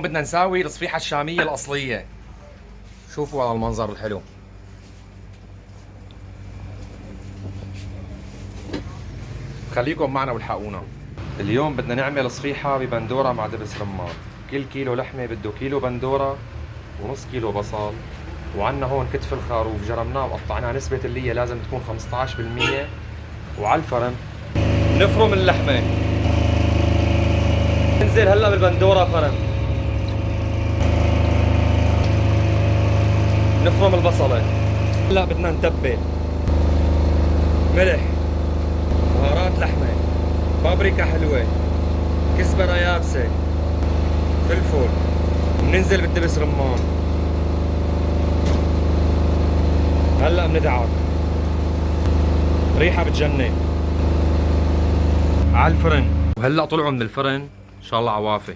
بدنا نساوي الصفيحة الشامية الأصلية. شوفوا على المنظر الحلو. خليكم معنا والحقونا. اليوم بدنا نعمل صفيحة ببندورة مع دبس رمان. كل كيلو لحمة بده كيلو بندورة ونص كيلو بصل، وعنا هون كتف الخروف جرمناه وقطعناه، نسبة اللي هي لازم تكون 15%. وعلى الفرن نفرم اللحمة، ننزل هلا بالبندورة فرن، نفرم البصلة. هلا بدنا نتبل: ملح، بهارات لحمة، بابريكا حلوة، كزبرة يابسة، فلفل، بننزل بالدبس رمان. هلا بندعك، ريحة بتجنن. على الفرن، وهلا طلعوا من الفرن ان شاء الله عوافي.